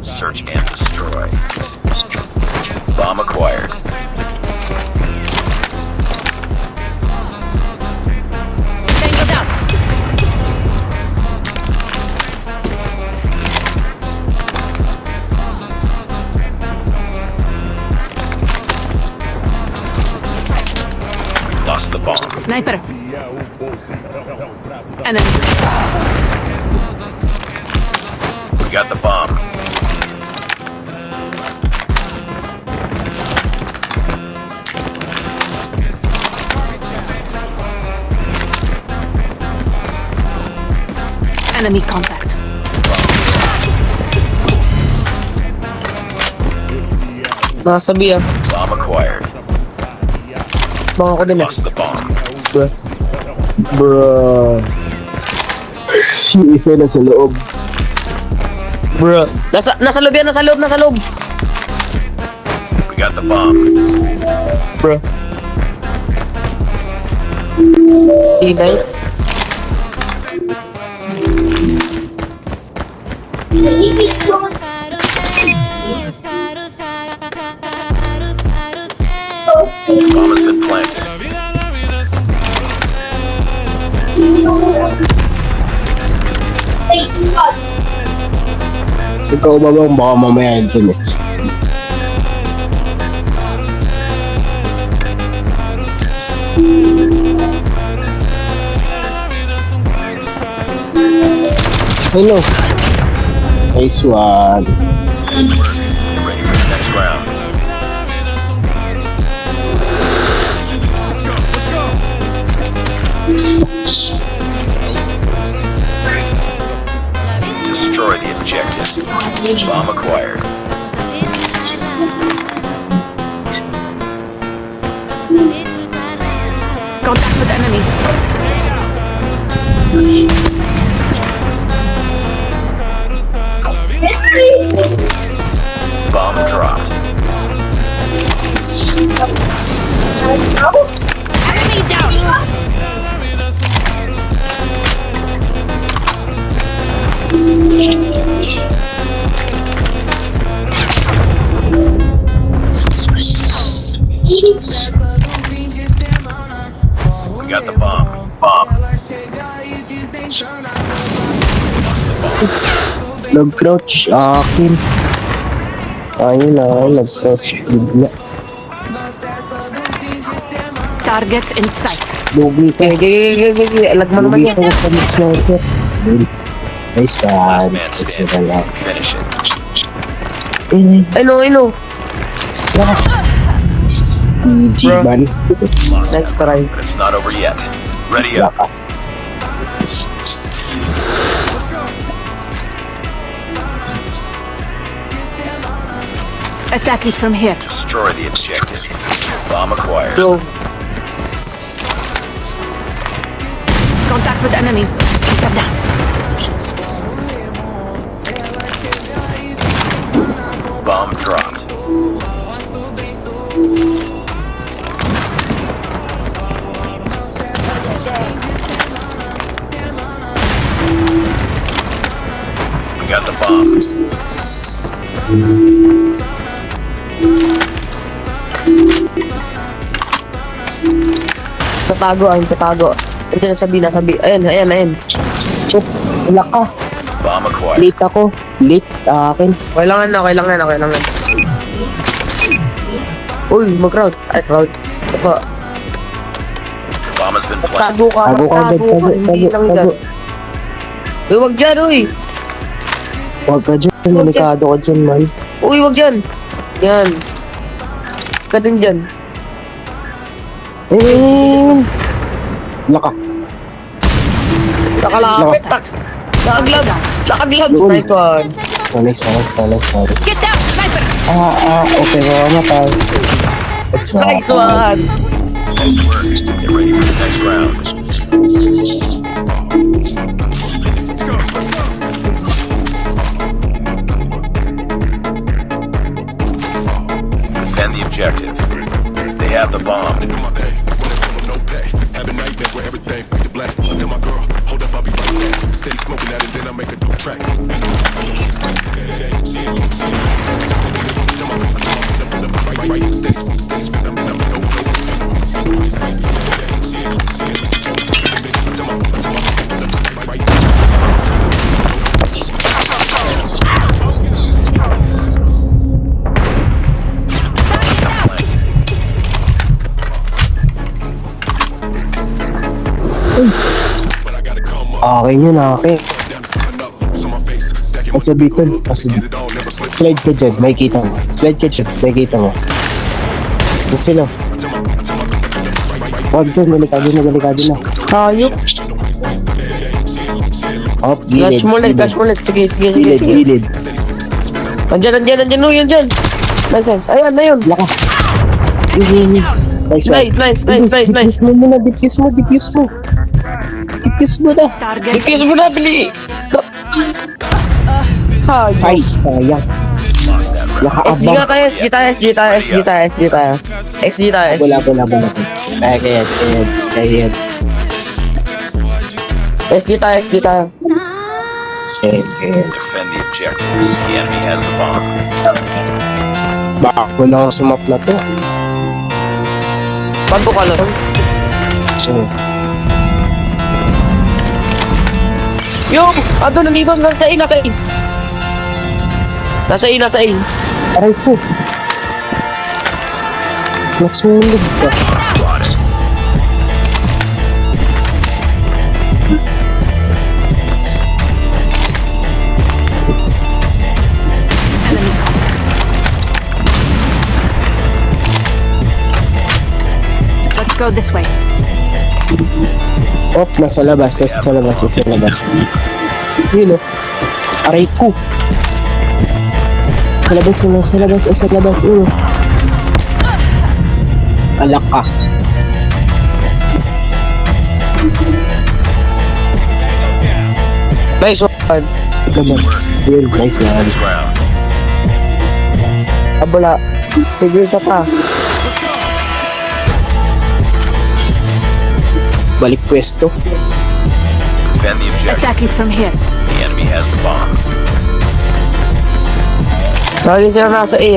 Search and destroy. Bomb acquired. Tango down. Lost the bomb. Sniper. Enemy. We got the bomb. Enemy contact. Nakasabi ah. Bomb acquired. Baka ko din eh. Lost the bomb. Bro. Yung isa na sa loob. Bro. Nasa loob yan, nasa loob. We got the bomb. Bro. Ibay. Bomb has been planted. Ikaw ba bang baka mamaya yun eh. Hello. Nice one. Ready for the next round. Destroy the objective. Bomb acquired. Contact with enemy. Bomb dropped. Enemy down. We got the bomb. Bomb. Nag-crouch akin. Ayun na, nag-crouch bigla. Targets in sight. Lugi ka. Gigi. Alag mo naman Lugi yan. ka sa sniper. Nice Last one. man That's what I standing. like. Finish it. I know. GG Bro. man. Lost Next it. try. But it's not over yet. Ready up. Lakas. Attacking from here. Destroy the objective. Bomb acquired. So, Contact with enemy. Take them down. Bomb dropped. We got the bomb. tatago. Ito nasabi. Ayan. Chop, wala ka. Bomb acquired. Late ako. Late akin. Kailangan na. Uy, mag-crowd. Ay, crowd. Ito. Bomb has been planted. Tago ka. Hindi lang Tago. dyan. Uy, wag dyan, uy. Huwag ka dyan. Delikado ka dyan, man. Uy, wag dyan. Yan. Ka din dyan. Wala ka. Nakalapit. Nakaglab. Nice one. Nice. Get down, sniper! Okay, mamatay. That's Nice one. Nice work. Get ready for the next round. Defend the objective. They have the bomb. Have a nightmare where everything fade to black. I tell my girl, hold up, I'll be right back. Steady smoking that Akin yun, akin. Pasabitan, pasabitan. Slide ka dyan, may kita mo. Slide ka dyan, may kita mo. Yan sila. Huwag dyan, delikado na. Hayop. Up, gilid. Catch mo ulit. Sige. Gilid. Andyan, yan dyan. Nice. Ayan, na yun. Laka. Yun. Nice one. Nice. Diffuse mo muna, diffuse mo. Diffuse mo na. Target. Diffuse mo na, bili. Hayop. Ay, sayang. SG nga tayo, SG tayo. SG tayo. Wala. Ay, kaya. SG tayo. Defend the objectives. The enemy has the bomb. Baka ko na ako sa map na to. Bago ka lang. So, Yung, nandito, nasa A. aray po. Nasunog ka. Spotted. Let's go this way. Oh, nasa labas. Yun o. Aray ko. Sa labas. Yun o. Alak ka. Nice one. Sa labas. Yun, nice one. Next round. Abula. Tigil ka pa. Balik pwesto. Defend the objective. Attacking from here. The enemy has the bomb. Lagi sila nasa A.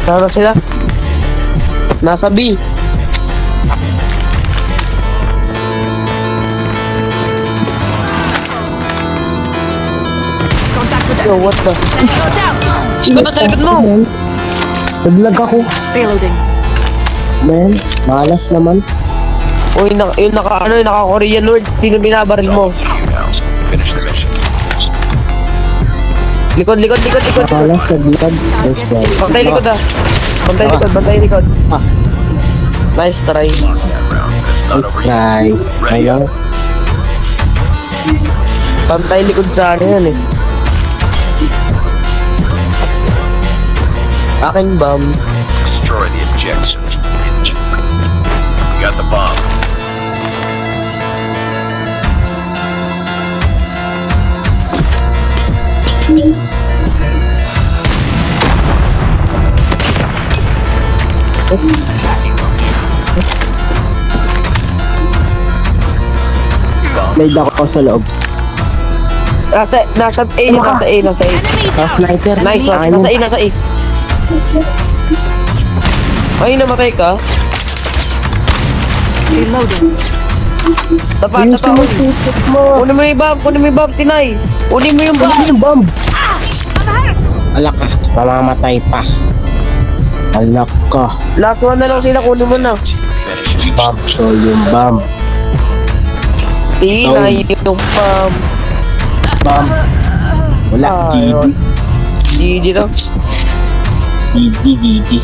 Saan sila? Nasa B. Contact with Yo, enemy. what the? Go down. Ito na sa likod mo! Naglag ako. Reloading. Man, malas naman. Uy, yung naka-Korean word. Sino binabaril It's mo? all up to you now. Finish the mission. Likod. Malas, naglag. Nice one. Bantay likod. Ah. Nice try. Lost that round, but it's not Nice over yet. try. Ready Ayaw. up. Bantay likod sa akin yan eh. Aking bomb. Destroy the objective. We got the bomb. May ako sa loob. Nasa A. Enemy down. Sniper. Nice one. Nasa A. Ay, namatay ka? Reloading. Tapat. mo. Kunin mo yung bomb, Tinay. Kunin mo yung bomb. Yung bomb. Alak ka. Mamamatay pa. Alak ka. Last one na lang sila, kunin mo na. Finish it. Bomb. So yung bomb. Tinay yung bomb. Bomb. Wala. Ayun. GG to. GG.